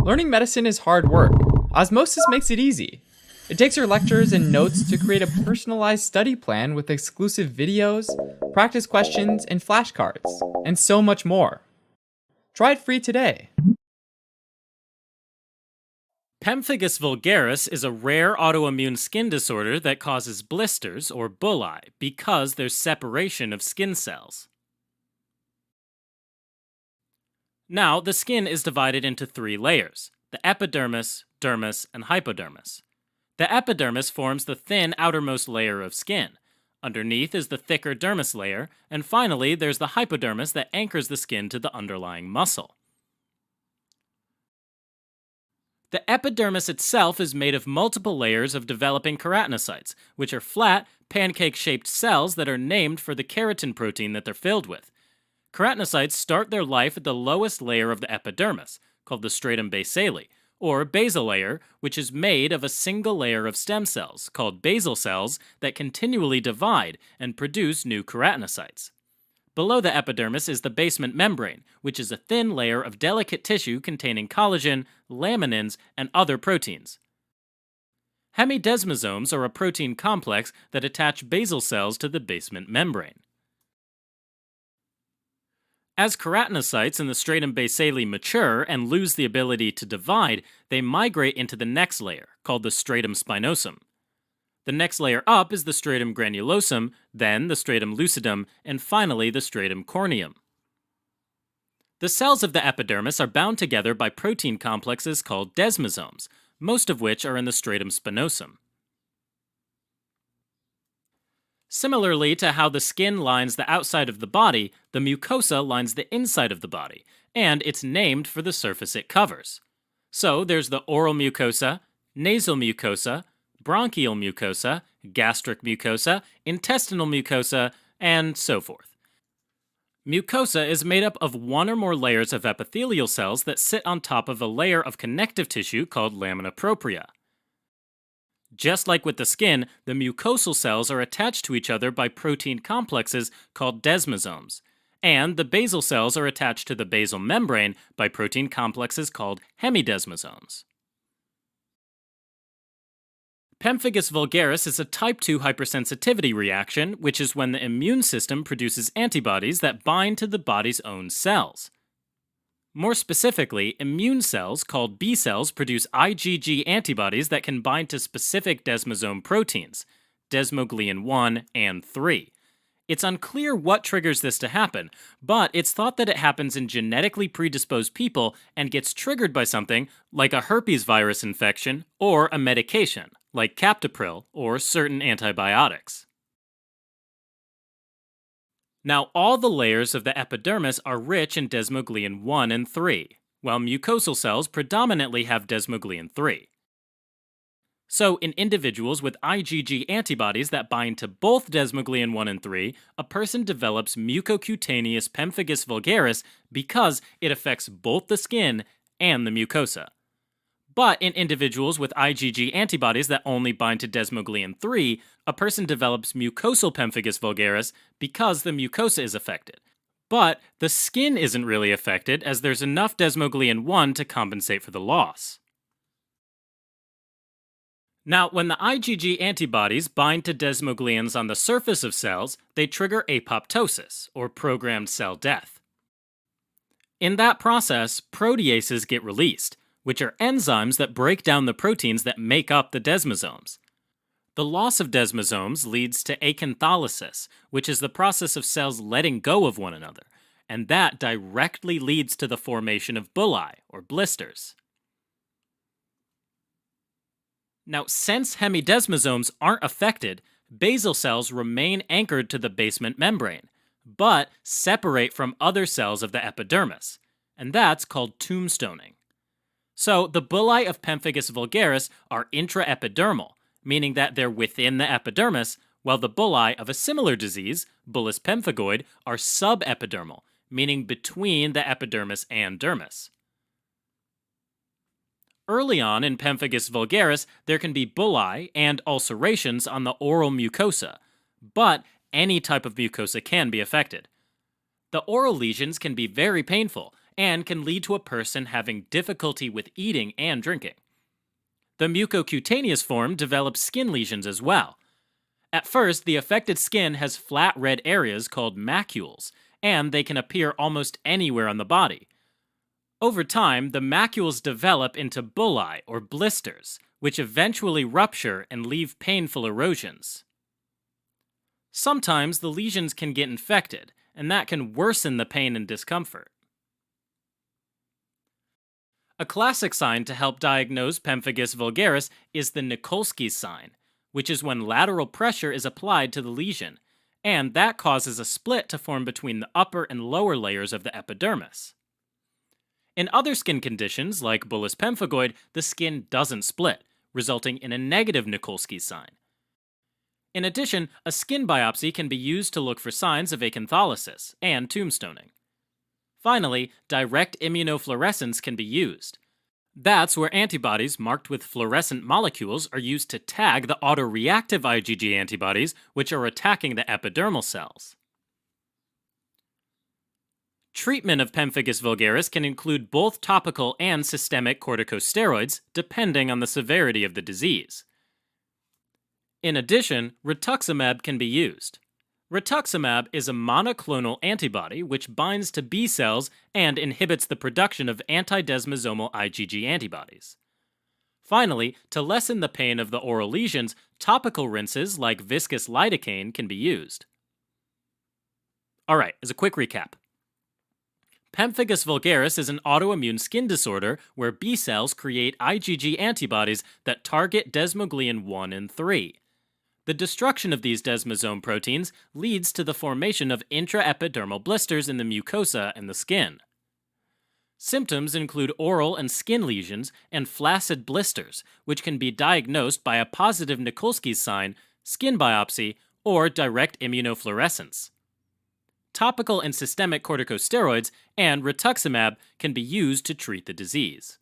Learning medicine is hard work. Osmosis makes it easy. It takes your lectures and notes to create a personalized study plan with exclusive videos, practice questions, and flashcards, and so much more. Try it free today. Pemphigus vulgaris is a rare autoimmune skin disorder that causes blisters, or bulli, because there's separation of skin cells. Now, the skin is divided into 3 layers: the epidermis, dermis, and hypodermis. The epidermis forms the thin outermost layer of skin. Underneath is the thicker dermis layer, and finally there's the hypodermis that anchors the skin to the underlying muscle. The epidermis itself is made of multiple layers of developing keratinocytes, which are flat, pancake-shaped cells that are named for the keratin protein that they're filled with. Keratinocytes start their life at the lowest layer of the epidermis, called the stratum basale, or basal layer, which is made of a single layer of stem cells, called basal cells, that continually divide and produce new keratinocytes. Below the epidermis is the basement membrane, which is a thin layer of delicate tissue containing collagen, laminins, and other proteins. Hemidesmosomes are a protein complex that attach basal cells to the basement membrane. As keratinocytes in the stratum basale mature and lose the ability to divide, they migrate into the next layer, called the stratum spinosum. The next layer up is the stratum granulosum, then the stratum lucidum, and finally the stratum corneum. The cells of the epidermis are bound together by protein complexes called desmosomes, most of which are in the stratum spinosum. Similarly to how the skin lines the outside of the body, the mucosa lines the inside of the body, and it's named for the surface it covers. So there's the oral mucosa, nasal mucosa, bronchial mucosa, gastric mucosa, intestinal mucosa, and so forth. Mucosa is made up of one or more layers of epithelial cells that sit on top of a layer of connective tissue called lamina propria. Just like with the skin, the mucosal cells are attached to each other by protein complexes called desmosomes, and the basal cells are attached to the basal membrane by protein complexes called hemidesmosomes. Pemphigus vulgaris is a type 2 hypersensitivity reaction, which is when the immune system produces antibodies that bind to the body's own cells. More specifically, immune cells, called B cells, produce IgG antibodies that can bind to specific desmosome proteins, desmoglein 1 and 3. It's unclear what triggers this to happen, but it's thought that it happens in genetically predisposed people and gets triggered by something like a herpes virus infection or a medication, like captopril or certain antibiotics. Now, all the layers of the epidermis are rich in desmoglein 1 and 3, while mucosal cells predominantly have desmoglein 3. So, in individuals with IgG antibodies that bind to both desmoglein 1 and 3, a person develops mucocutaneous pemphigus vulgaris because it affects both the skin and the mucosa. But in individuals with IgG antibodies that only bind to desmoglein 3, a person develops mucosal pemphigus vulgaris because the mucosa is affected. But the skin isn't really affected, as there's enough desmoglein 1 to compensate for the loss. Now, when the IgG antibodies bind to desmogleins on the surface of cells, they trigger apoptosis, or programmed cell death. In that process, proteases get released, which are enzymes that break down the proteins that make up the desmosomes. The loss of desmosomes leads to acantholysis, which is the process of cells letting go of one another, and that directly leads to the formation of bulli, or blisters. Now, since hemidesmosomes aren't affected, basal cells remain anchored to the basement membrane, but separate from other cells of the epidermis, and that's called tombstoning. So, the bulli of pemphigus vulgaris are intraepidermal, meaning that they're within the epidermis, while the bulli of a similar disease, bullous pemphigoid, are subepidermal, meaning between the epidermis and dermis. Early on in pemphigus vulgaris, there can be bulli and ulcerations on the oral mucosa, but any type of mucosa can be affected. The oral lesions can be very painful, and can lead to a person having difficulty with eating and drinking. The mucocutaneous form develops skin lesions as well. At first, the affected skin has flat red areas called macules, and they can appear almost anywhere on the body. Over time, the macules develop into bulli, or blisters, which eventually rupture and leave painful erosions. Sometimes the lesions can get infected, and that can worsen the pain and discomfort. A classic sign to help diagnose Pemphigus vulgaris is the Nikolsky sign, which is when lateral pressure is applied to the lesion, and that causes a split to form between the upper and lower layers of the epidermis. In other skin conditions, like bullous pemphigoid, the skin doesn't split, resulting in a negative Nikolsky sign. In addition, a skin biopsy can be used to look for signs of acantholysis and tombstoning. Finally, direct immunofluorescence can be used. That's where antibodies marked with fluorescent molecules are used to tag the autoreactive IgG antibodies, which are attacking the epidermal cells. Treatment of Pemphigus vulgaris can include both topical and systemic corticosteroids, depending on the severity of the disease. In addition, rituximab can be used. Rituximab is a monoclonal antibody which binds to B cells and inhibits the production of antidesmosomal IgG antibodies. Finally, to lessen the pain of the oral lesions, topical rinses like viscous lidocaine can be used. Alright, as a quick recap. Pemphigus vulgaris is an autoimmune skin disorder where B cells create IgG antibodies that target desmoglein 1 and 3. The destruction of these desmosome proteins leads to the formation of intraepidermal blisters in the mucosa and the skin. Symptoms include oral and skin lesions and flaccid blisters, which can be diagnosed by a positive Nikolsky sign, skin biopsy, or direct immunofluorescence. Topical and systemic corticosteroids and rituximab can be used to treat the disease.